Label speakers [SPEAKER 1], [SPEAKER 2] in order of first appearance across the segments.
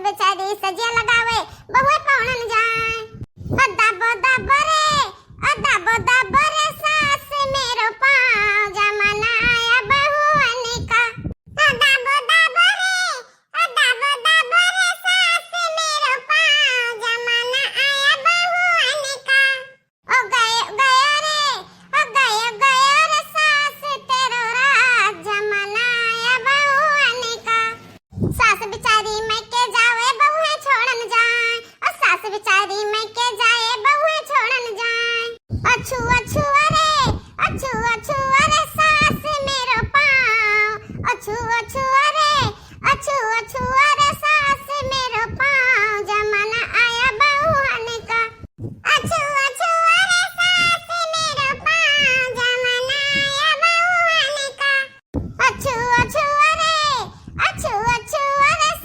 [SPEAKER 1] बेचारी सजिया लगावे बहुए पौड़न जाए। अदा बोदा बरे सास मेरो पाँव जमाना आया बहुअन का। अदा बोदा बरे सास मेरो पाँव जमाना आया बहुअन का। ओ गयो रे सास तेरो राज जमाना आया बहुअन का। सास बिचारी मैं के जावे बहुए छोड़न जाए। और सास बिचारी मैं के जाए बहुए छोड़न जाए। अच्छू अरे सास मेरो पाँव। अच्छू अरे सास मेरो पाँव जमाना आया बहुअन का। अच्छू अरे सास मेरो पाँव जमाना आया बहुअन का। अच्छू अरे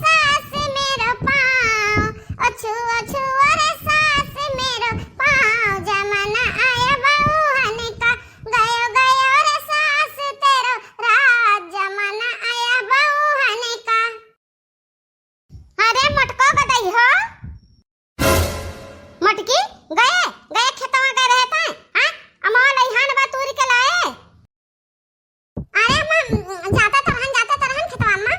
[SPEAKER 1] सास मेरो पाँव। अच्छू अरे सास मेरो पाँव जमाना आया बहुअन का। गयो रे सास तेरो राज जमाना आया बहुअन का। अरे मटको गदई हो मटकी गए खेतवा गए रहता है। हां अम्मा लइहान बा तूरी के लाए। अरे अम्मा जाता तरहन खेतवा अम्मा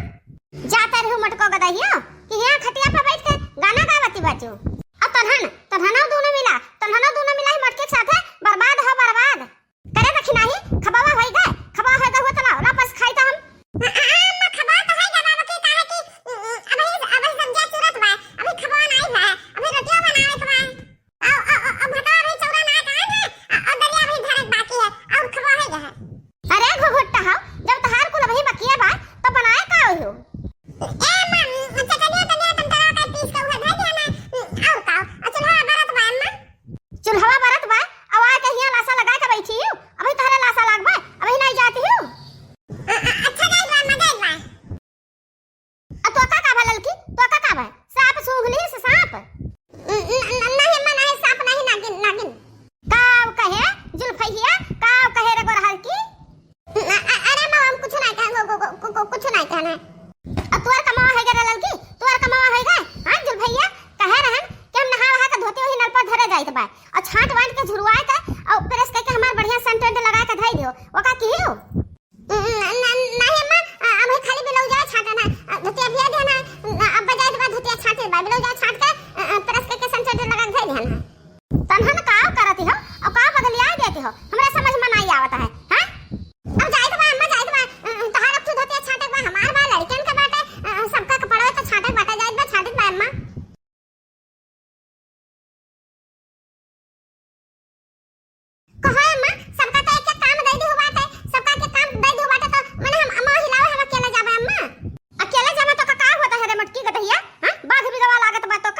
[SPEAKER 1] जाता रहू मटको गदई हो कि यहां खटिया पे बैठ के गाना गावती बाजू। अब तन्हना दोनों मिला ही मटके के साथ बर्बाद करे रखी नाही। खबावा होई गए हो तला वापस खाई तो हम अम्मा खबा तो है जवाब के काहे कि अभी समझा तुरंत बा। अभी खबा नहीं बा अभी रोटियां बनावे के बा। अब भटा अभी चौरा ना कहां है और दलिया भी भरत बाकी है और खबा है गए। अरे घुघुट्टा हो जब तहार कुल अभी बकिया बा तो बनाए का होई हो। ए मां चटनिया तम करा के पीस के उहे भाई देना और का चूल्हा बरत बा अम्मा। चूल्हा बरत बा आवाज कहिया लासा लगा के बैठी हूं। अभी तहरा लासा लागबा अभी नहीं जाती हूं। अच्छा गई बा मगई बा। अब तो का भलल की तो का बा सांप सूंघली से सांप नहीं मन है सांप नहीं नागिन काव कहे जुल्फैया काव कहे रे गोरहल की। अरे मां हम कुछ नहीं कहन कुछ नहीं कहना। अब तुअर कमावा है गे ललकी तुअर कमावा है गे। हां जुल्फैया कहे रहन कि हम नहा वहा के धोती वही नल पर धरे जाइत बा और छांट वांट के झुरवाए के और प्रेस करके हमार बढ़िया सेंटेंट लगा के धई दियो ओका की हो। नहीं अम्मा अभी खाली ब्लाउज छाटना धोतिया भी देना अब बजाय के बाद धोतिया छाटे बा ब्लाउज छाट के प्रेस करके सेंटेंट लगा के धई देना। तन्हन काव करती हो और काव बदलिया देती हो हमरा समझ में नहीं आवत है। हां अब जाइत बा अम्मा जाइत बा तहार अब धोतिया छाटे बा हमार बा लड़कन के बाटे सबका कपड़ा तो छाटे बाटा जाइत बा छाटे बा अम्मा। कहो अम्मा सबका तो एक काम दे दी हो बाटे सबका के काम दे दी हो बाटे तो माने हम अम्मा हिलावे हम अकेले जाबे अम्मा। अकेले जाबे तो का होता है रे मटकी गदहिया। हां बाघ भी गवा लागत बा तो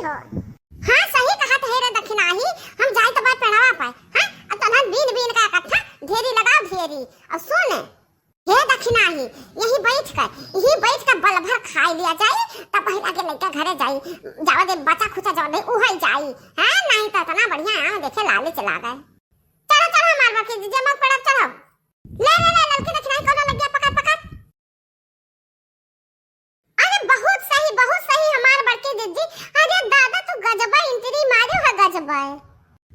[SPEAKER 1] हो। हां सही कहा तो हेरे दक्षिणाही, हम जाई तो बात पढ़ावा पाए। हां अब तनहन बीन बीन का इकट्ठा ढेरी लगाओ ढेरी। अब सुन हे दक्षिणाही, यही बैठ कर बल भर खाई लिया जाए, तब पहिला के लड़का घरे जाई, जावा दे बचा खुचा जावा दे उहई जाई। हां नहीं तो इतना बढ़िया आम देखे लाले चला गए। चलो चलो मारवा के जमा पड़ा चलो। ले ले ले लड़की दक्षिणाही कोनो लग गया, पकड़ पकड़। अरे बहुत सही हमार बड़की दीदी। अरे दादा तू गजबा इंटरी मारे हो गजबा।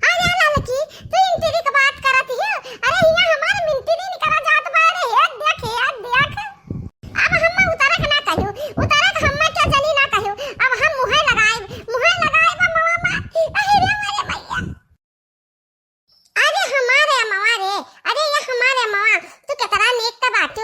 [SPEAKER 1] अरे लड़की तू इंटरी की बात करत है। अरे यहाँ हमार मिंटरी नहीं करा जात बा। अरे हे देख अब हम उतारा के ना कहियो, उतारा के हम क्या जनी ना कहियो। अब हम मुहे लगाए बा मामा। अरे रे मेरे भैया, अरे हमारे मामा रे, अरे ये हमारे मामा तू कितना नेक का बात